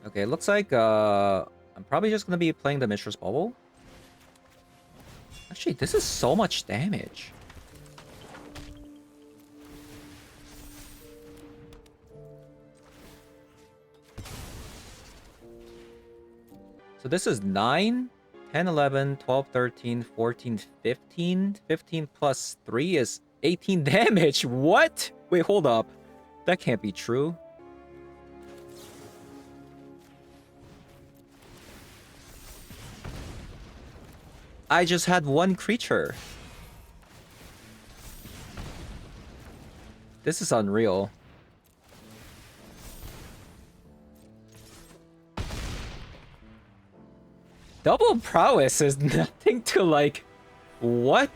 Okay, it looks like I'm probably just gonna be playing the Mishra's Bubble. Actually, this is so much damage. So this is 9, 10, 11, 12, 13, 14, 15. 15 plus 3 is 18 damage. What? Wait, hold up. That can't be true. I just had one creature. This is unreal. Double prowess is nothing to like... What?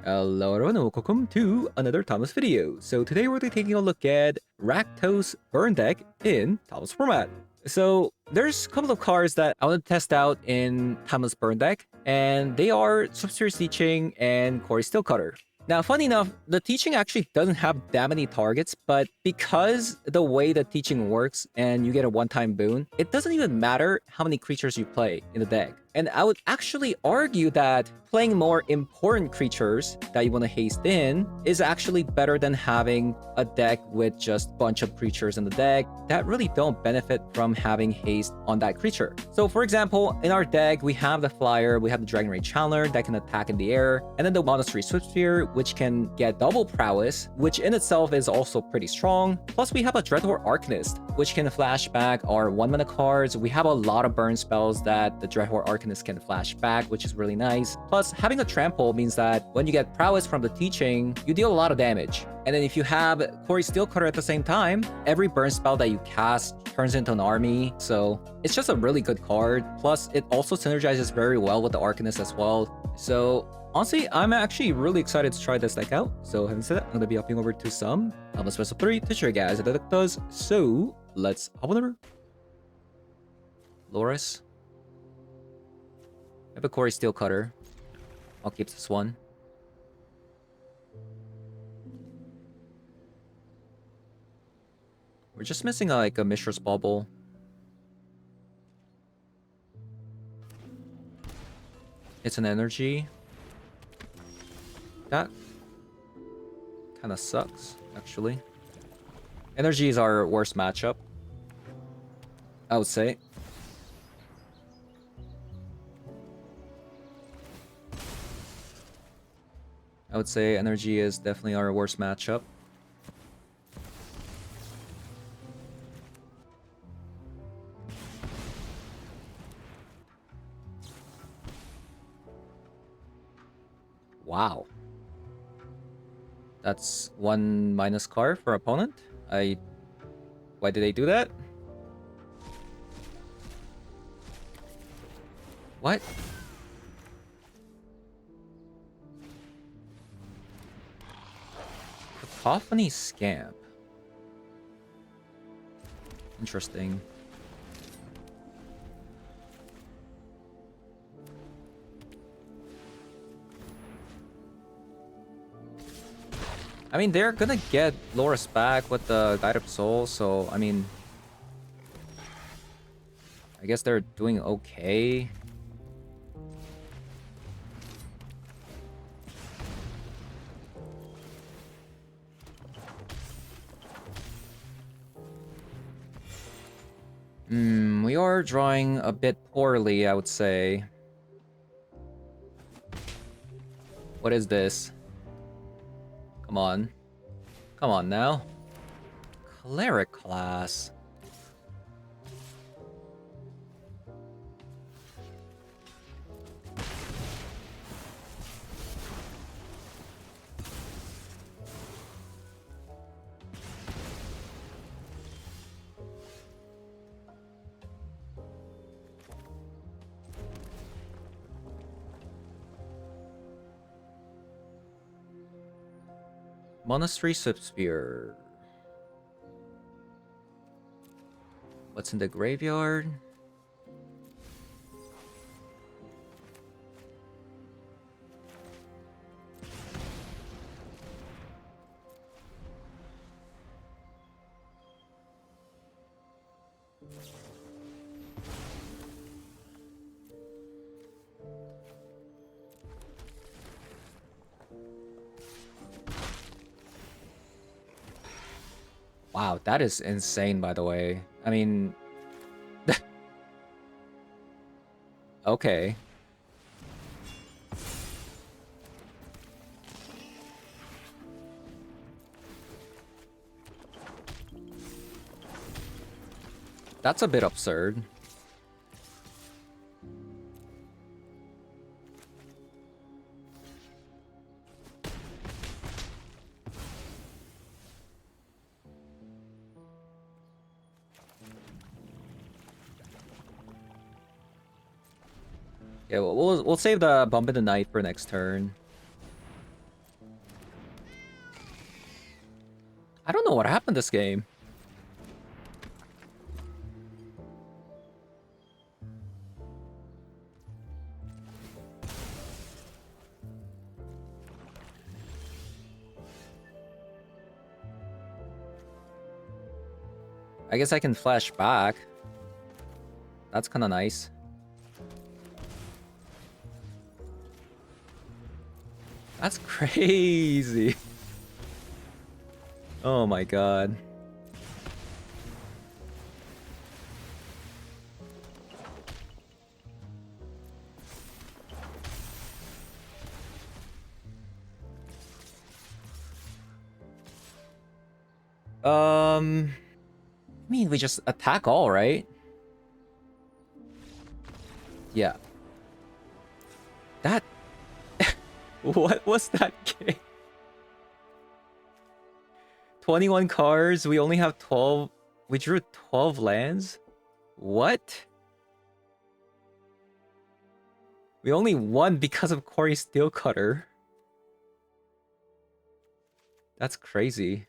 Hello everyone and welcome to another Thomas video. So today we're taking a look at Rakdos burn deck in Thomas format. So there's a couple of cards that I want to test out in Thomas burn deck, and they are Substitute Teaching and Quarry Steelcutter. Now, funny enough, the teaching actually doesn't have that many targets, but because the way the teaching works and you get a one-time boon, it doesn't even matter how many creatures you play in the deck. And I would actually argue that playing more important creatures that you want to haste in is actually better than having a deck with just a bunch of creatures in the deck that really don't benefit from having haste on that creature. So for example, in our deck, we have the Flyer, we have the Dragon Ray Channeler that can attack in the air, and then the Monastery Swiftspear, which can get double prowess, which in itself is also pretty strong. Plus we have a Dreadhorde Arcanist, which can flash back our 1-mana cards. We have a lot of burn spells that the Dreadhorde Arcanist can flash back, which is really nice. Plus, having a trample means that when you get prowess from the teaching, you deal a lot of damage. And then if you have Quarry Steelcutter at the same time, every burn spell that you cast turns into an army. So it's just a really good card. Plus, it also synergizes very well with the Arcanist as well. So honestly, I'm actually really excited to try this deck out. So having said that, I'm going to be hopping over to some Thomas Special 3 to show you guys what the deck does. So let's hop on over. Loris. I have a Quarry Steelcutter. I'll keep this one. We're just missing like a Mishra's Bubble. It's an energy. That kind of sucks, actually. Energy is our worst matchup, I would say. I would say energy is definitely our worst matchup. Wow. That's 1 minus card for opponent. Why did they do that? What? Cacophony Scamp. Interesting. I mean, they're gonna get Loris back with the Guide of Soul, so, I mean... I guess they're doing okay. We are drawing a bit poorly, I would say. What is this? Come on. Come on now. Cleric class. Monastery Swiftspear. What's in the graveyard? Wow, that is insane, by the way. I mean... okay. That's a bit absurd. Yeah, we'll save the bump in the night for next turn. I don't know what happened this game. I guess I can flash back. That's kind of nice. That's crazy. Oh my god. I mean, we just attack all, right? Yeah. That... what was that game? 21 cards, we only have 12... We drew 12 lands? What? We only won because of Corey Steelcutter. That's crazy.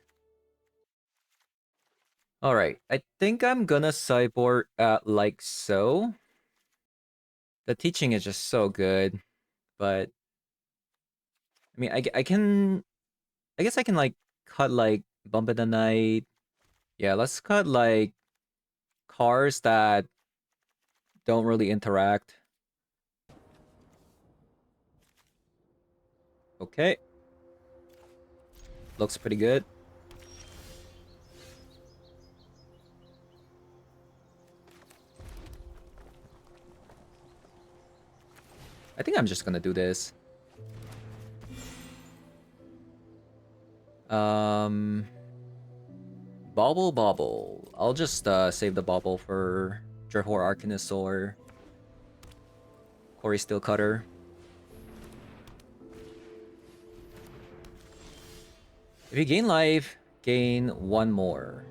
Alright, I think I'm gonna sideboard like so. The teaching is just so good, but... I mean, I can... I guess I can, like, cut, like, Bump in the Night. Yeah, let's cut, like, cars that don't really interact. Okay. Looks pretty good. I think I'm just gonna do this. Bauble Bauble. I'll just save the Bauble for Drahor Arcanist or Corey Steelcutter. If you gain life, gain one more.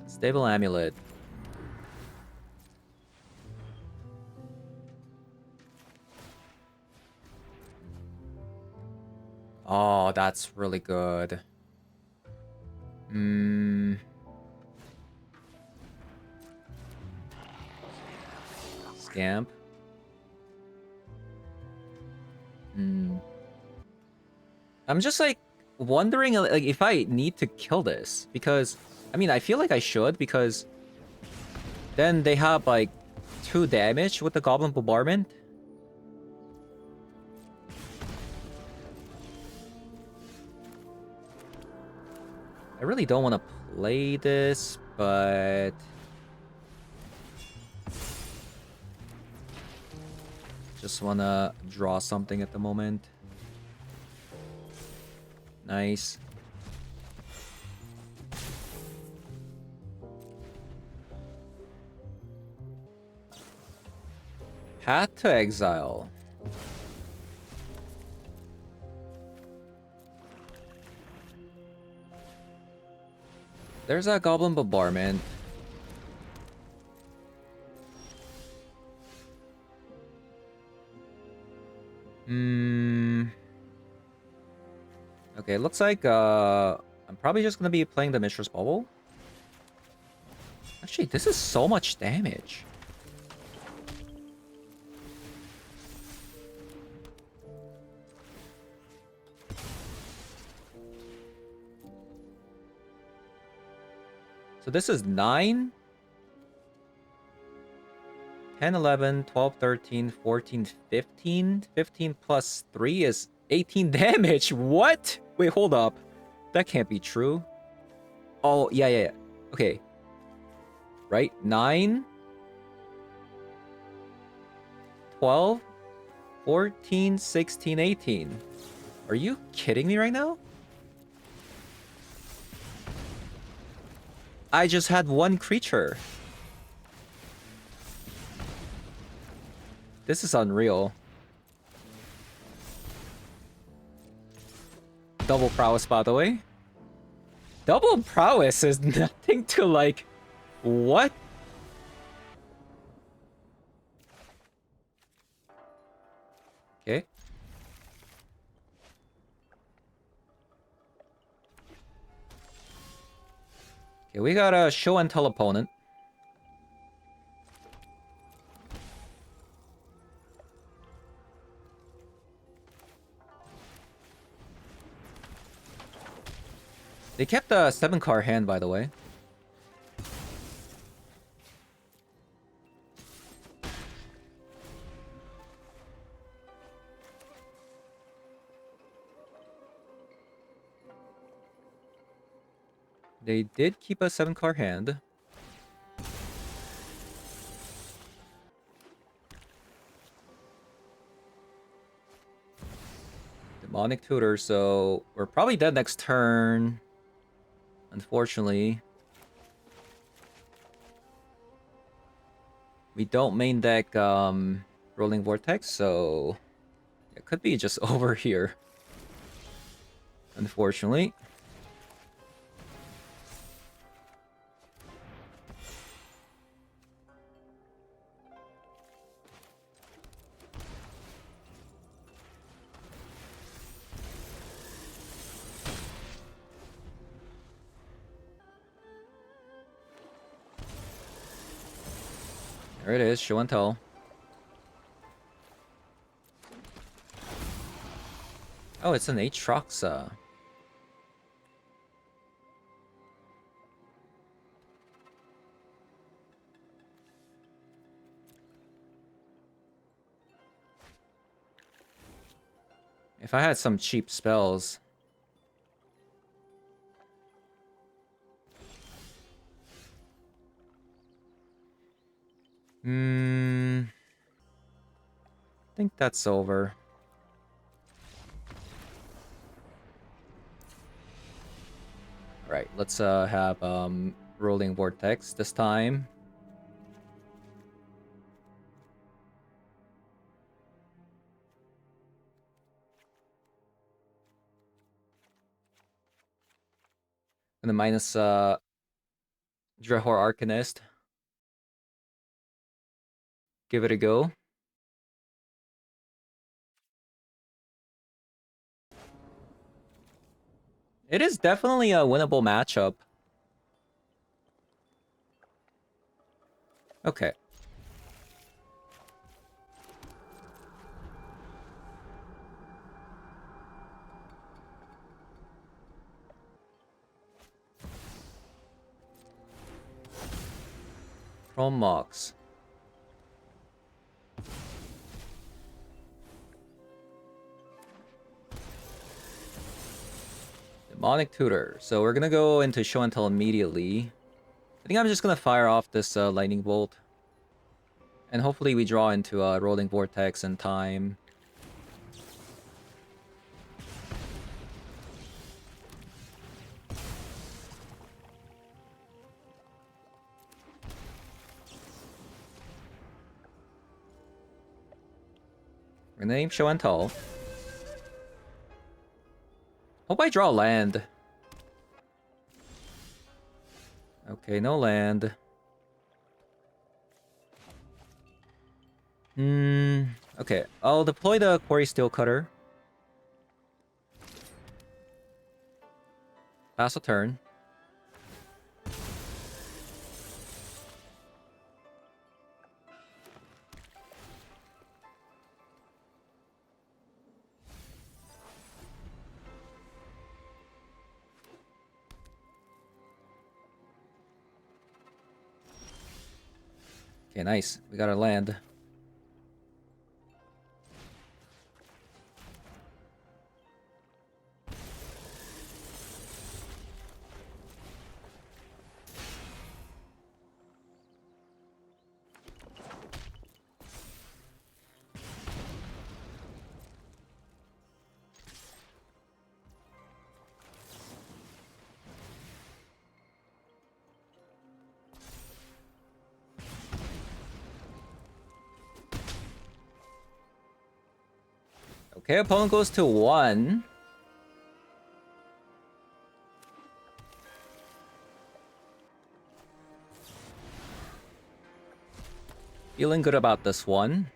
Stable Amulet. Oh, that's really good. Scamp. I'm just like wondering like if I need to kill this because I mean I feel like I should because then they have like 2 damage with the Goblin Bombardment. I really don't want to play this, but just want to draw something at the moment. Nice. Path to Exile. There's that Goblin Bombardment. Okay, it looks like I'm probably just gonna be playing the Mishra's Bubble. Actually, this is so much damage. So this is 9, 10, 11, 12, 13, 14, 15. 15 plus 3 is 18 damage. What? Wait, hold up. That can't be true. Oh, yeah. Okay. Right? 9, 12, 14, 16, 18. Are you kidding me right now? I just had one creature. This is unreal. Double prowess, by the way. Double prowess is nothing to like... What? Okay. Okay, we got a show and tell opponent. They kept a 7-card hand, by the way. They did keep a 7-card hand. Demonic Tutor, so we're probably dead next turn. Unfortunately. We don't main deck Rolling Vortex, so it could be just over here. Unfortunately. There it is, show and tell. Oh, it's an Aatroxa. If I had some cheap spells... I think that's over. Alright, let's have Rolling Vortex this time. And the minus Drehor Arcanist. Give it a go. It is definitely a winnable matchup. Okay. Mox. Demonic Tutor. So we're gonna go into Show and Tell immediately. I think I'm just gonna fire off this Lightning Bolt. And hopefully we draw into Rolling Vortex in time. Rename Show and Tell. Hope I draw land. Okay, no land. Okay, I'll deploy the Quarry Steel Cutter. Pass a turn. Okay, nice. We got our land. Okay, opponent goes to 1. Feeling good about this one.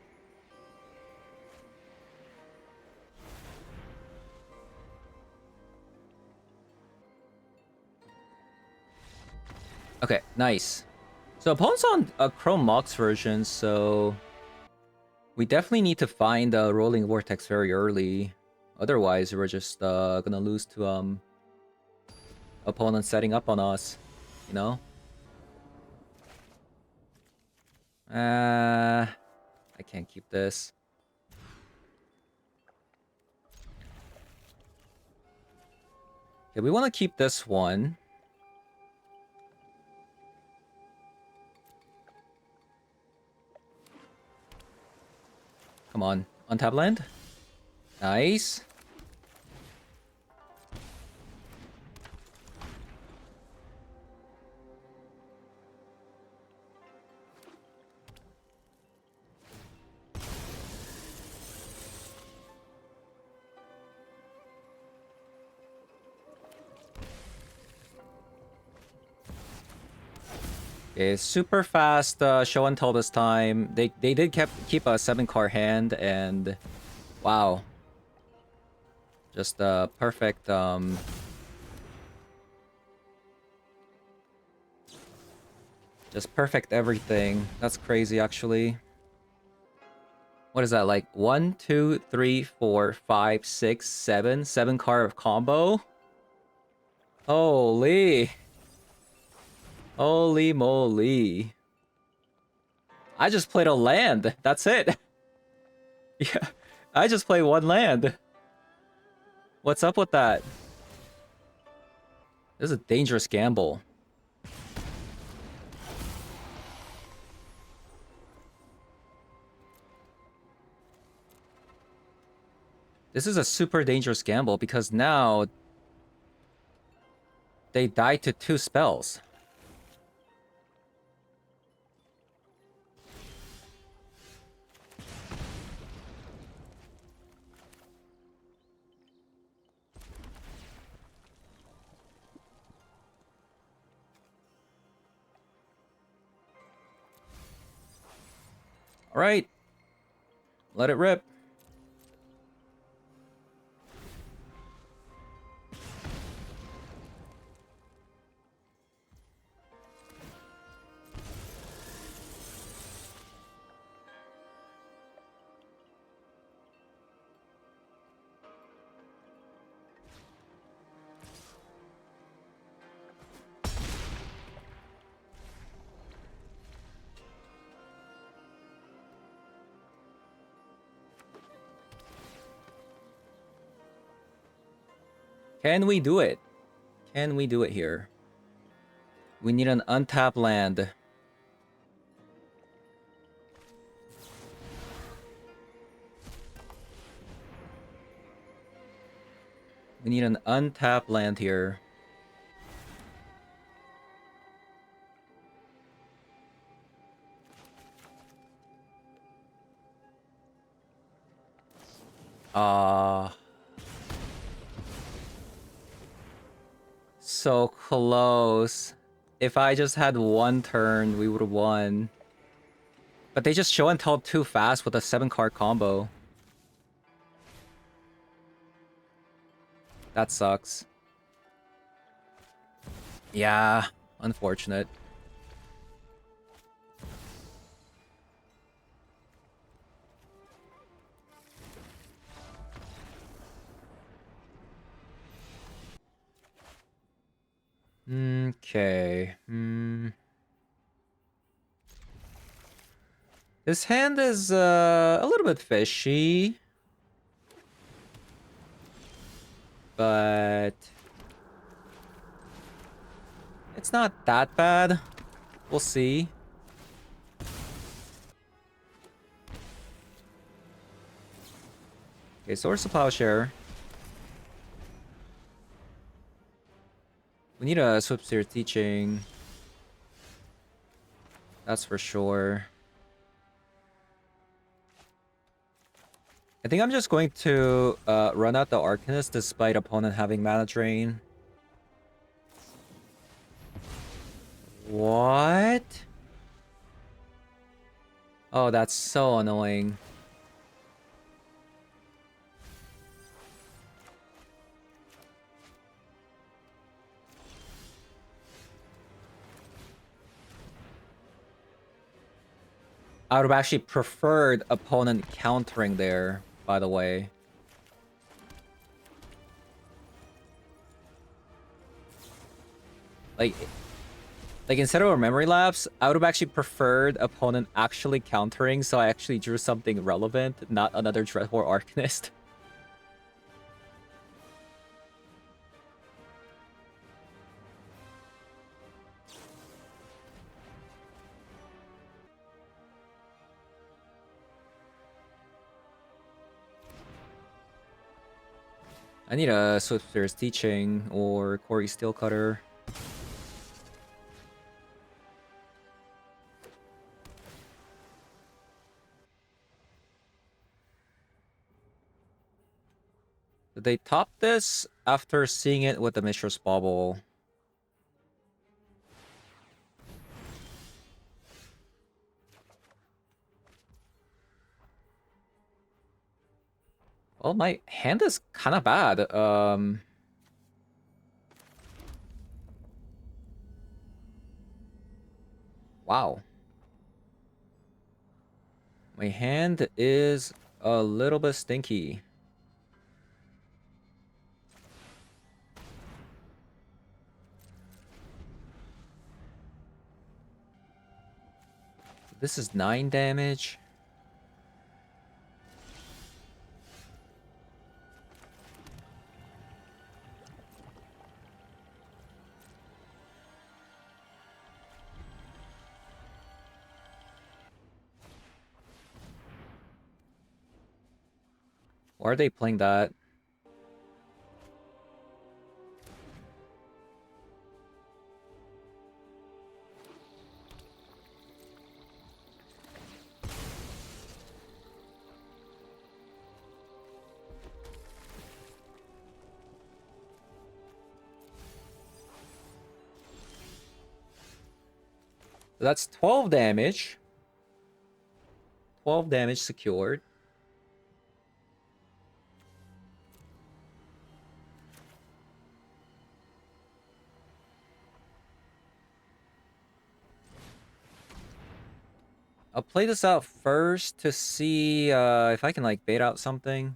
Okay, nice. So opponent's on a Chrome Mox version, so we definitely need to find a Rolling Vortex very early. Otherwise, we're just gonna lose to opponent setting up on us, you know? I can't keep this. Okay, we want to keep this one. Come on, untap land. Nice. Okay, super fast show and tell this time. They did keep a 7-card hand, and wow, just perfect just perfect everything. That's crazy, actually. What is that, like 1, 2, 3, 4, 5, 6, 7, 7-card combo? Holy, holy moly! I just played a land. That's it. Yeah, I just played 1 land. What's up with that? This is a dangerous gamble. This is a super dangerous gamble because now they die to 2 spells. All right, let it rip. Can we do it? Can we do it here? We need an untapped land. We need an untapped land here. So close. If I just had 1 turn, we would have won. But they just show and tell too fast with a 7-card combo. That sucks. Yeah, unfortunate. Okay. This hand is a little bit fishy. But it's not that bad. We'll see. Okay, Swords to Plowshare. We need a Swipsteer Teaching. That's for sure. I think I'm just going to run out the Arcanist despite opponent having mana drain. What? Oh, that's so annoying. I would have actually preferred opponent countering there, by the way. Like instead of a memory lapse, I would have actually preferred opponent actually countering, so I actually drew something relevant, not another Dreadhorde Arcanist. I need a Swifter's Teaching or Corey Steelcutter. Did they top this after seeing it with the Mishra's Bauble? Well, my hand is kind of bad. Wow. My hand is a little bit stinky. This is 9 damage. Why are they playing that? So that's 12 damage. 12 damage secured. I'll play this out first to see if I can like bait out something.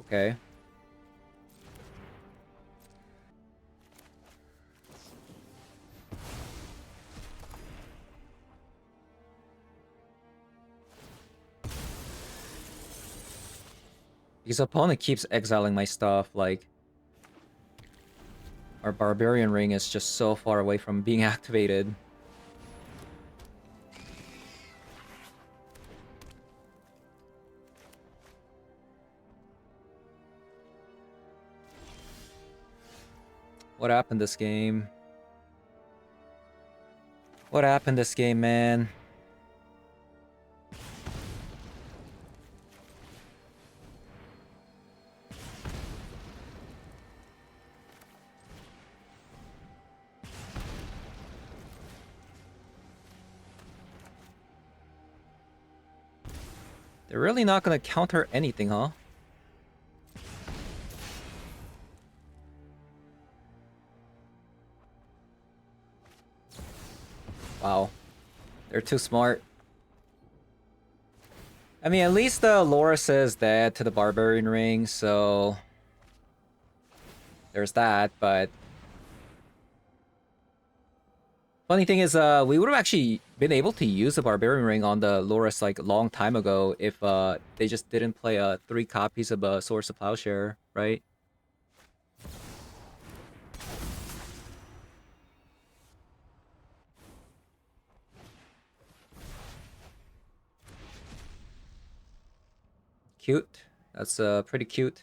Okay. Because opponent keeps exiling my stuff, like... Our Barbarian Ring is just so far away from being activated. What happened this game? What happened this game, man? They're really not gonna counter anything, huh? Wow. They're too smart. I mean, at least Loris is dead to the Barbarian Ring, so... there's that, but funny thing is, we would have actually been able to use the Barbarian Ring on the Loras like a long time ago if they just didn't play 3 copies of Source of Plowshare, right? Cute. That's pretty cute.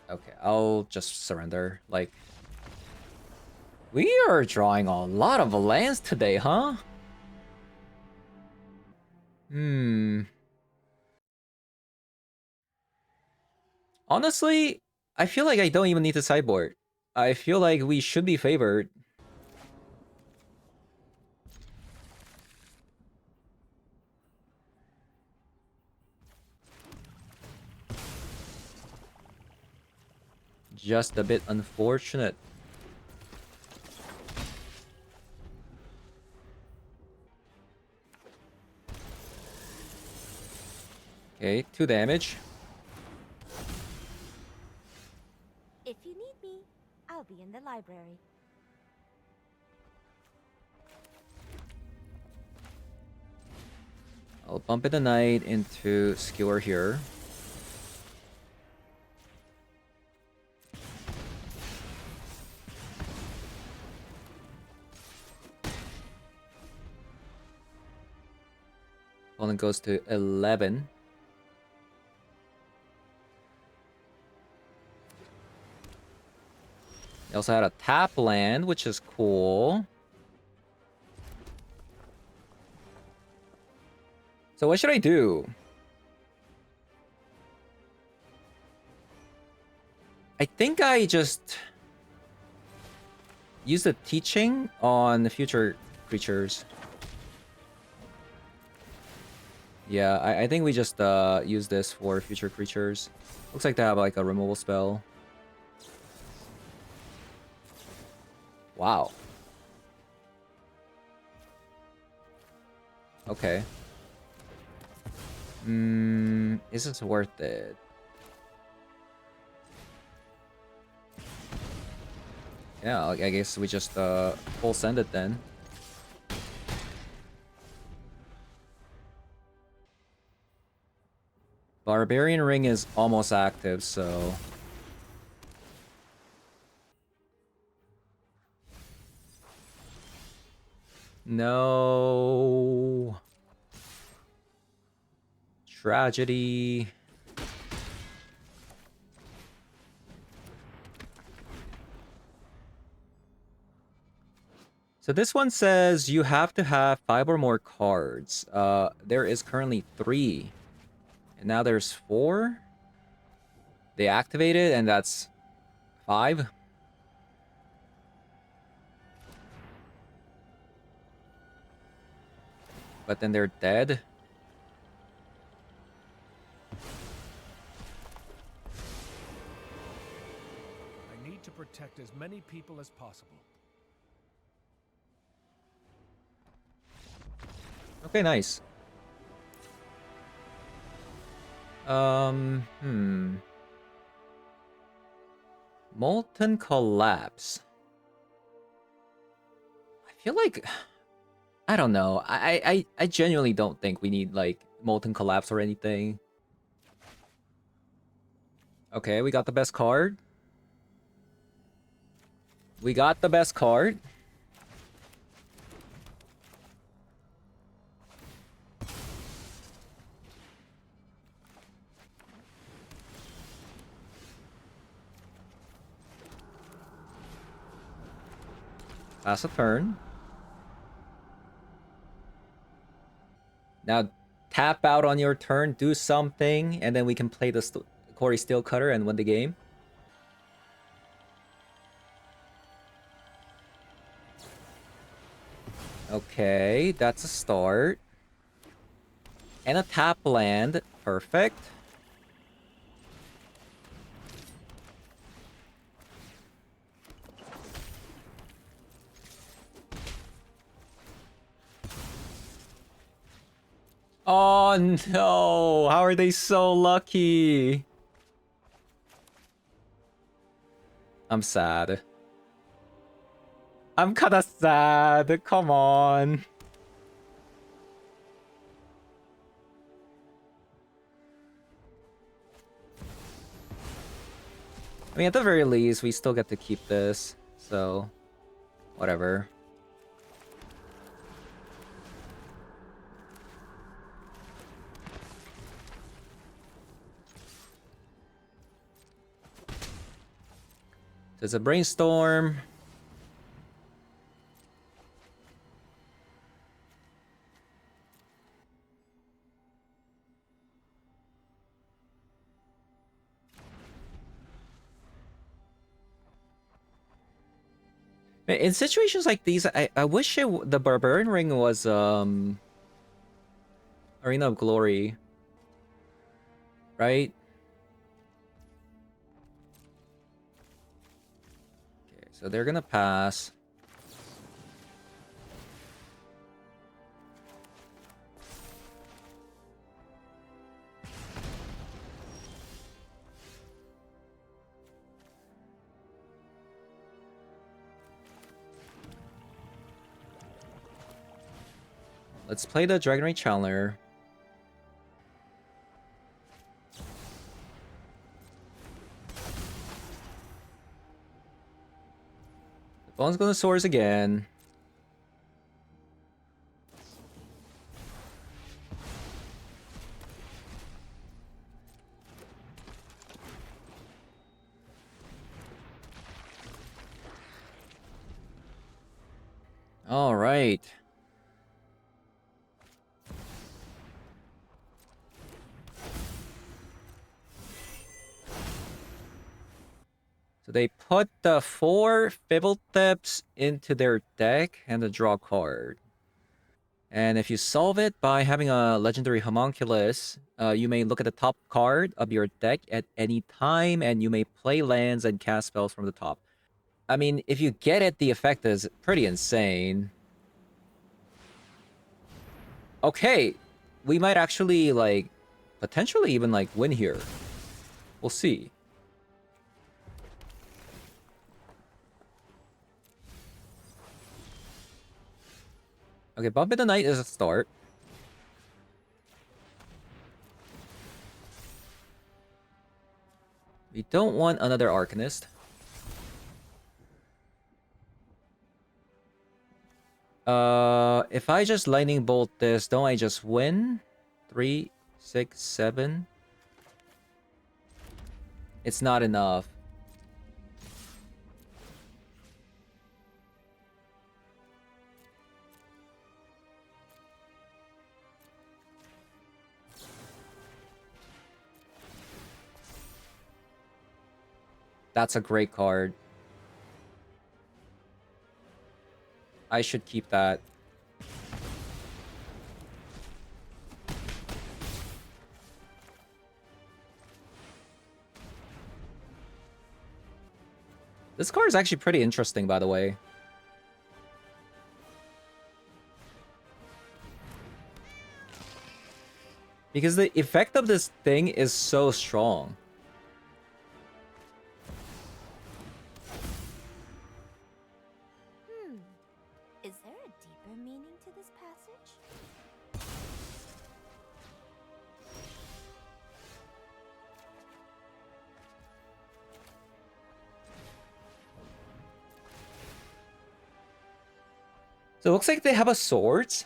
Okay, I'll just surrender. Like, we are drawing a lot of lands today, huh? Honestly, I feel like I don't even need to sideboard. I feel like we should be favored. Just a bit unfortunate. Okay, 2 damage. If you need me, I'll be in the library. I'll bump in the knight into skewer here. Opponent goes to 11. He also had a tap land, which is cool. So what should I do? I think I just use the teaching on the future creatures. Yeah, I think we just use this for future creatures. Looks like they have like a removal spell. Wow. Okay. Is this worth it? Yeah, I guess we just full send it then. Barbarian Ring is almost active, so no. Tragedy. So this one says you have to have 5 or more cards. There is currently 3. And now there's 4. They activated, and that's 5. But then they're dead. I need to protect as many people as possible. Okay, nice. Molten Collapse. I feel like... I don't know. I genuinely don't think we need, like, Molten Collapse or anything. Okay, we got the best card. We got the best card. Pass a turn. Now, tap out on your turn, do something, and then we can play the Corey Steelcutter and win the game. Okay, that's a start. And a tap land. Perfect. Oh no! How are they so lucky? I'm sad. I'm kinda sad. Come on. I mean, at the very least, we still get to keep this. So, whatever. There's a brainstorm. In situations like these, I wish the Barbarian Ring was Arena of Glory, right? Okay, so they're gonna pass. Let's play the Dragon Ring Challenger. Bone's gonna soars again. All right. So they put the 4 Fibble Tips into their deck and a draw card. And if you solve it by having a legendary homunculus, you may look at the top card of your deck at any time, and you may play lands and cast spells from the top. I mean, if you get it, the effect is pretty insane. Okay, we might actually, like, potentially even, like, win here. We'll see. Okay, Bump in the Night is a start. We don't want another Arcanist. If I just Lightning Bolt this, don't I just win? 3, 6, 7. It's not enough. That's a great card. I should keep that. This card is actually pretty interesting, by the way. Because the effect of this thing is so strong. Is there a deeper meaning to this passage? So it looks like they have a swords.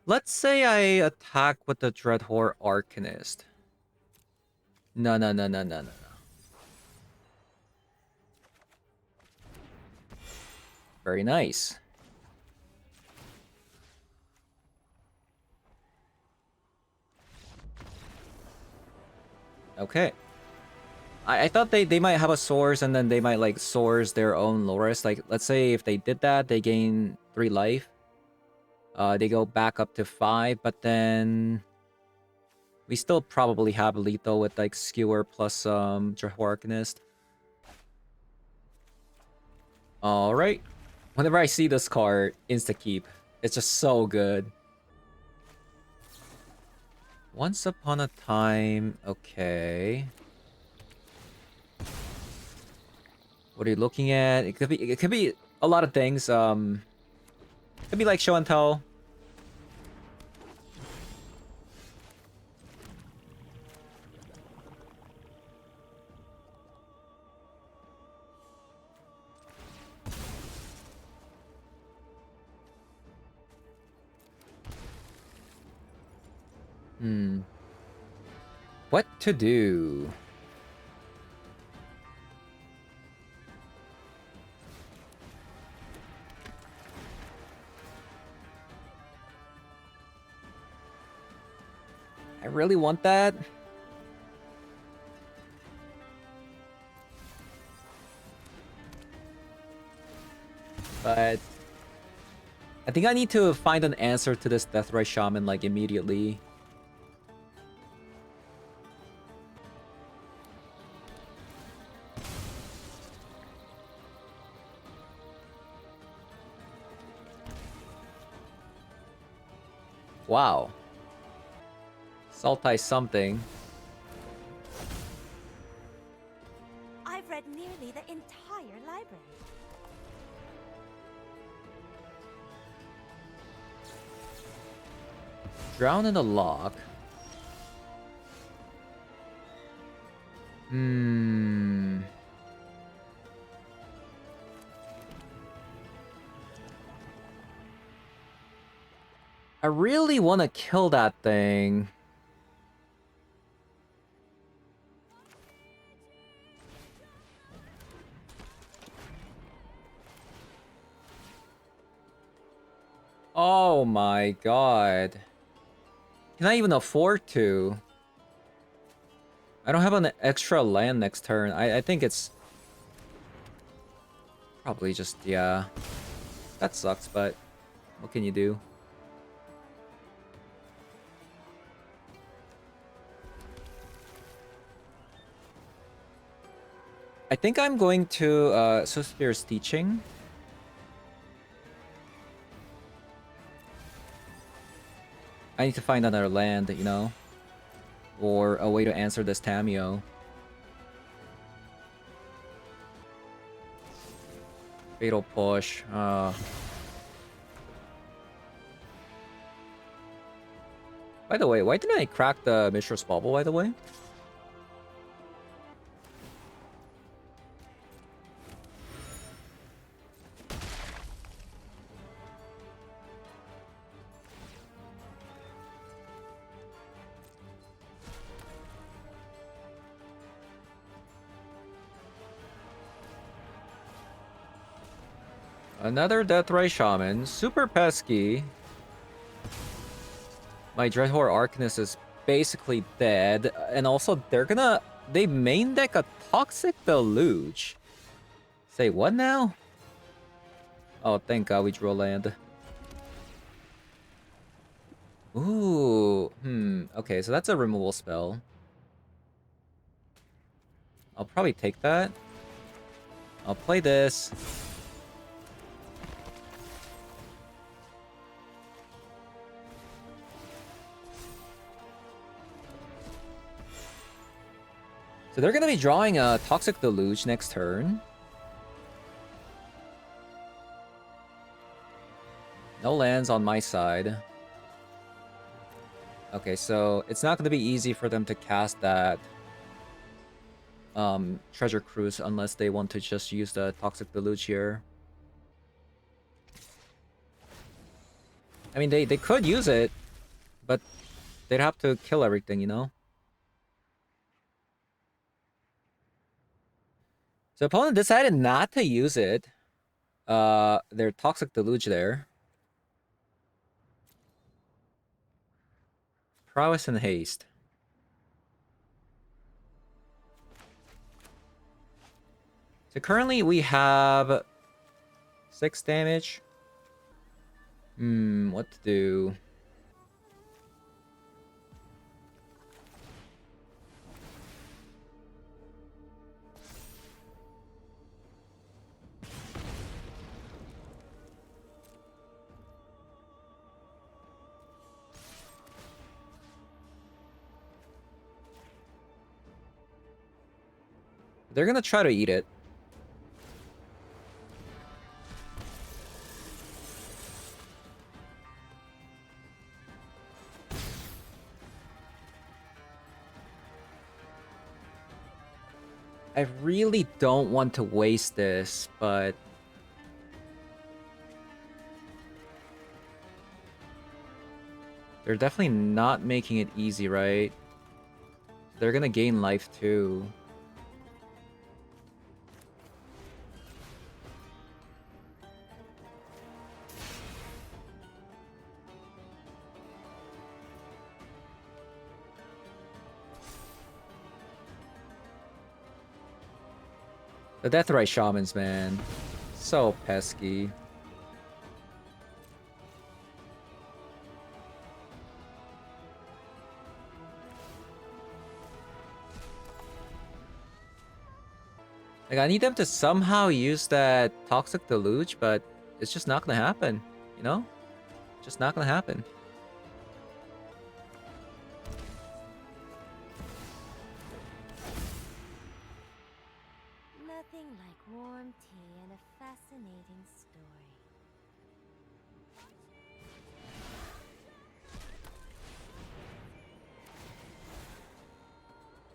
Let's say I attack with the Dreadhorde Arcanist. No, no, no, no, no, no, no. Very nice. Okay. I thought they might have a source and then they might like source their own Loris. Like, let's say if they did that, they gain 3 life. They go back up to 5, but then we still probably have lethal with like Skewer plus Arcanist. Alright. Whenever I see this card, insta-keep. It's just so good. Once upon a time... Okay. What are you looking at? It could be a lot of things. It could be like show and tell. What to do? I really want that. But I think I need to find an answer to this Deathrise Shaman like immediately. Wow. Sultai something. I've read nearly the entire library. Drown in the lock. I really want to kill that thing. Oh my god. Can I even afford to? I don't have an extra land next turn. I think it's... Probably just, yeah. That sucks, but what can you do? I think I'm going to Suspir's Teaching. I need to find another land, you know? Or a way to answer this Tameo. Fatal Push. By the way, why didn't I crack the Mishra's Bubble, by the way? Another Deathrise Shaman. Super pesky. My Dreadhorde Arcanist is basically dead. And also, they main deck a Toxic Deluge. Say what now? Oh, thank god we drew a land. Ooh. Okay, so that's a removal spell. I'll probably take that. I'll play this. So they're gonna be drawing a Toxic Deluge next turn. No lands on my side. Okay, so it's not gonna be easy for them to cast that Treasure Cruise unless they want to just use the Toxic Deluge here. I mean, they could use it, but they'd have to kill everything, you know? So opponent decided not to use it. Their Toxic Deluge there. Prowess and Haste. So currently we have 6 damage. What to do? They're gonna try to eat it. I really don't want to waste this, but... they're definitely not making it easy, right? They're gonna gain life too. The Deathrite Shamans, man. So pesky. Like, I need them to somehow use that Toxic Deluge, but it's just not gonna happen, you know? Just not gonna happen. Nothing like warm tea and a fascinating story.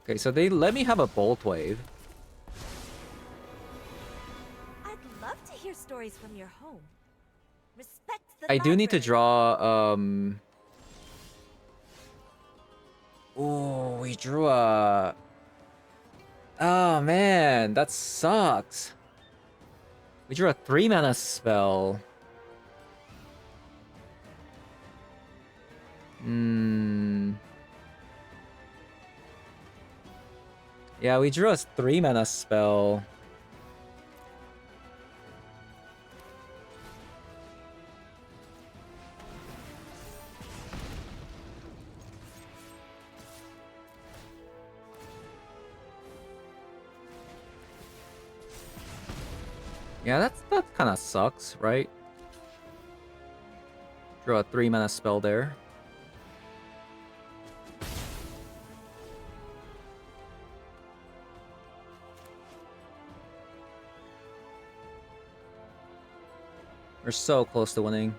Okay, so they let me have a Bolt Wave. I'd love to hear stories from your home. Respect the I do need to library. draw, ooh, we drew a... oh, man, that sucks. We drew a 3-mana spell. Yeah, we drew a 3-mana spell. Yeah, that kind of sucks, right? Draw a 3-mana spell there. We're so close to winning.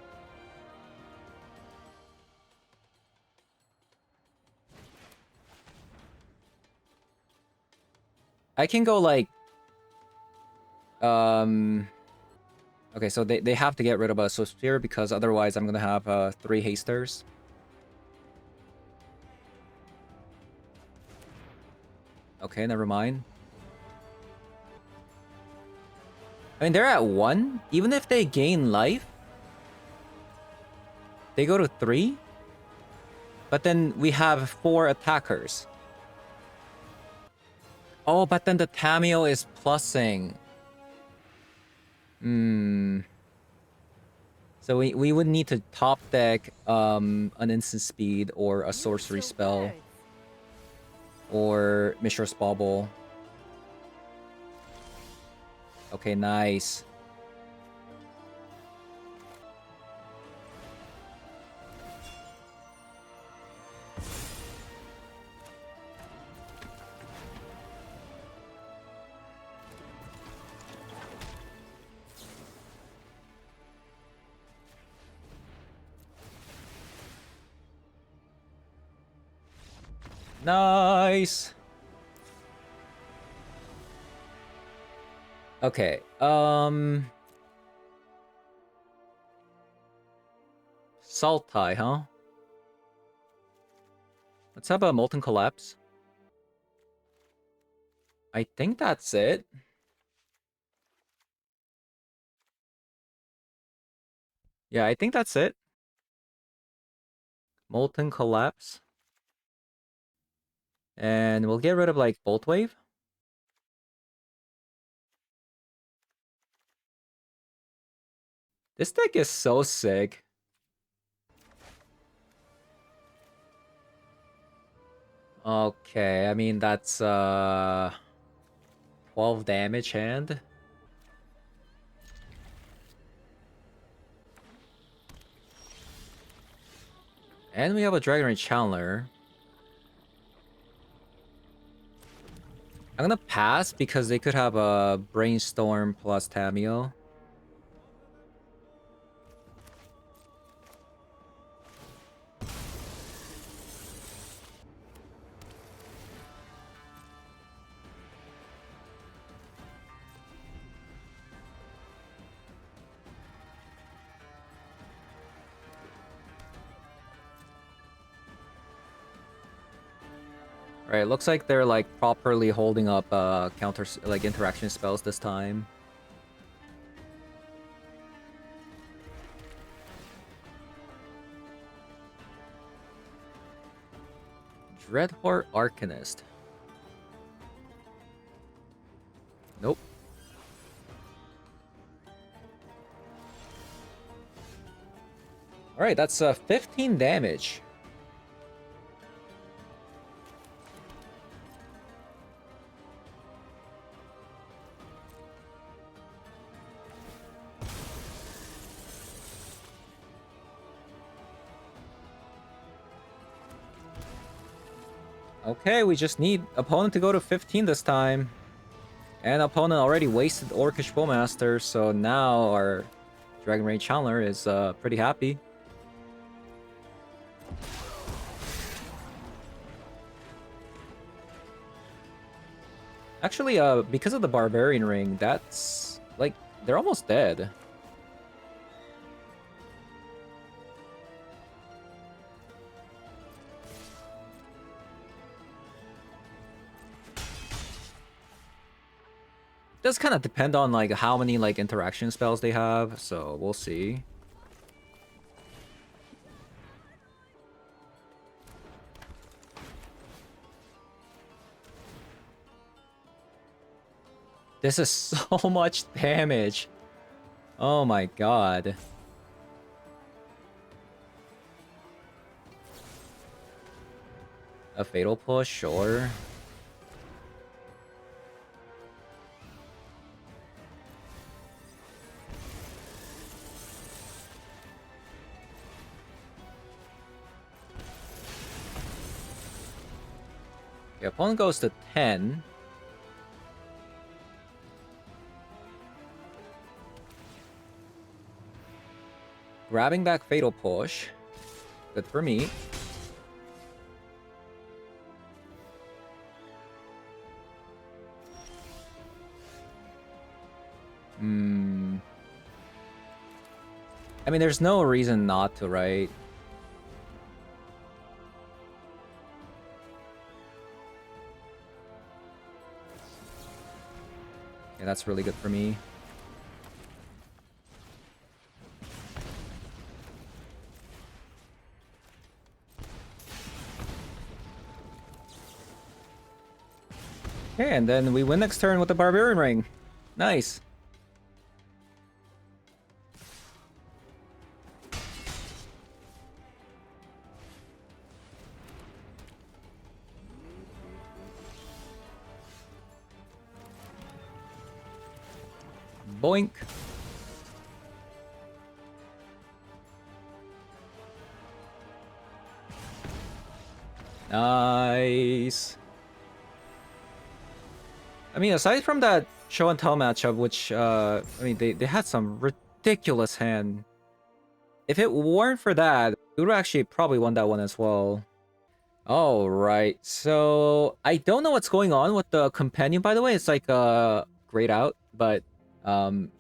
I can go like... okay, so they have to get rid of a Swift Spear because otherwise I'm gonna have 3 hasters. Okay, never mind. I mean, they're at 1. Even if they gain life, they go to 3. But then we have 4 attackers. Oh, but then the Tameo is plussing. So we would need to top deck an instant speed or a sorcery Use your spell words. or Mishra's Bauble. Okay, nice. Nice. Okay. Sultai, huh? Let's have a Molten Collapse. I think that's it. Yeah, I think that's it. Molten Collapse. And we'll get rid of, like, Bolt Wave. This deck is so sick. Okay, I mean, that's, 12 damage hand. And we have a Dragon Rage Chandler. I'm gonna pass because they could have a Brainstorm plus Tamio. Right, looks like they're like properly holding up counter like interaction spells this time. Dreadhorde Arcanist. Nope. Alright, that's 15 damage. Okay, we just need opponent to go to 15 this time. And opponent already wasted Orcish Bowmaster, so now our Dragon Rage Chandler is pretty happy. Actually, because of the Barbarian Ring, that's like they're almost dead. Does kind of depend on like how many like interaction spells they have, so we'll see. This is so much damage. Oh my god. A fatal push, sure. The opponent goes to 10. Grabbing back Fatal Push. Good for me. I mean, there's no reason not to, right? Yeah, that's really good for me. Okay, and then we win next turn with the Barbarian Ring. Nice. Boink. Nice. I mean, aside from that show and tell matchup, which, I mean, they had some ridiculous hand. If it weren't for that, we would actually probably won that one as well. Alright, so I don't know what's going on with the companion, by the way. It's like grayed out, but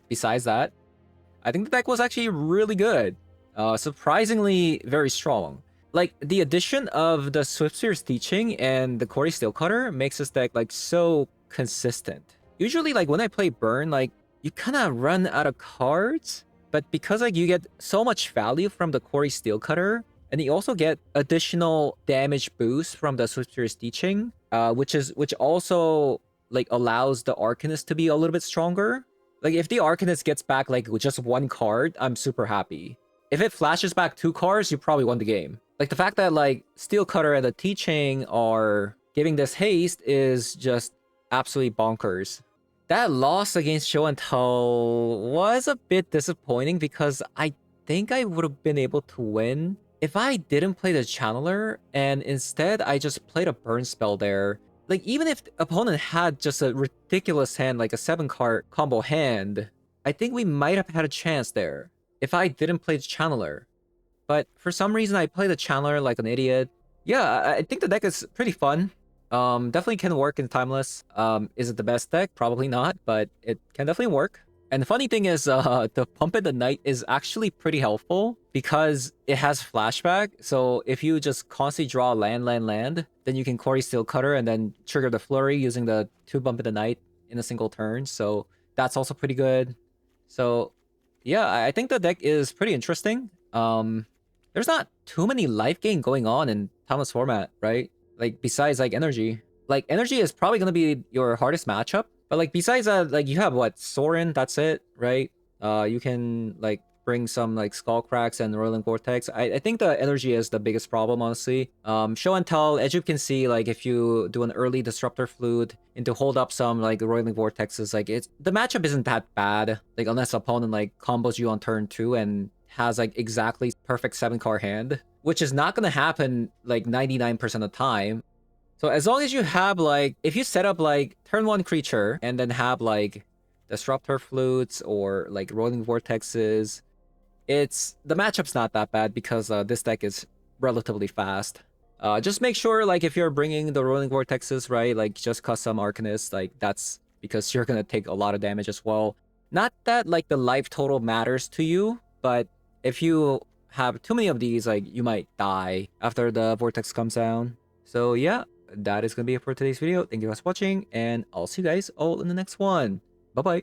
besides that, I think the deck was actually really good. Surprisingly very strong. Like, the addition of the Swiftspear's Teaching and the Quarry Steelcutter makes this deck like so consistent. Usually, like when I play Burn, like you kind of run out of cards, but because like you get so much value from the Quarry Steelcutter, and you also get additional damage boost from the Swiftspear's Teaching, which also like allows the Arcanist to be a little bit stronger. Like if the Arcanist gets back like with just one card, I'm super happy. If it flashes back 2 cards, you probably won the game. Like the fact that like Steelcutter and the Teaching are giving this haste is just absolutely bonkers. That loss against Show and Tell was a bit disappointing because I think I would have been able to win if I didn't play the Channeler and instead I just played a burn spell there. like even if the opponent had just a ridiculous hand, like a 7-card combo hand, I think we might have had a chance there if I didn't play the Channeler. But for some reason, I played the Channeler like an idiot. Yeah, I think the deck is pretty fun. Definitely can work in Timeless. Is it the best deck? Probably not, but it can definitely work. And the funny thing is, the Pump in the Night is actually pretty helpful because it has flashback. So if you just constantly draw land, then you can Quarry Steel Cutter and then trigger the Flurry using the 2 Bump in the Night in a single turn. So that's also pretty good. So yeah, I think the deck is pretty interesting. There's not too many life gain going on in Timeless format, right? Like besides like energy. Like energy is probably gonna be your hardest matchup. But like besides that, like you have what, Sorin, that's it, right? You can like bring some like Skull Cracks and Rolling Vortex. I think the energy is the biggest problem, honestly. Show and tell, as you can see, like if you do an early Disruptor Flute into hold up some like Rolling Vortexes, like the matchup isn't that bad. Like unless the opponent like combos you on turn 2 and has like exactly perfect 7-card hand, which is not gonna happen like 99% of the time. So as long as you have like, if you set up like turn 1 creature and then have like Disruptor Flutes or like Rolling Vortexes, the matchup's not that bad because this deck is relatively fast. Just make sure like if you're bringing the Rolling Vortexes, right, like just custom Arcanist, like that's because you're gonna take a lot of damage as well. Not that like the life total matters to you, but if you have too many of these, like you might die after the Vortex comes down. So yeah, that is gonna be it for today's video. Thank you guys for watching, and I'll see you guys all in the next one. Bye bye.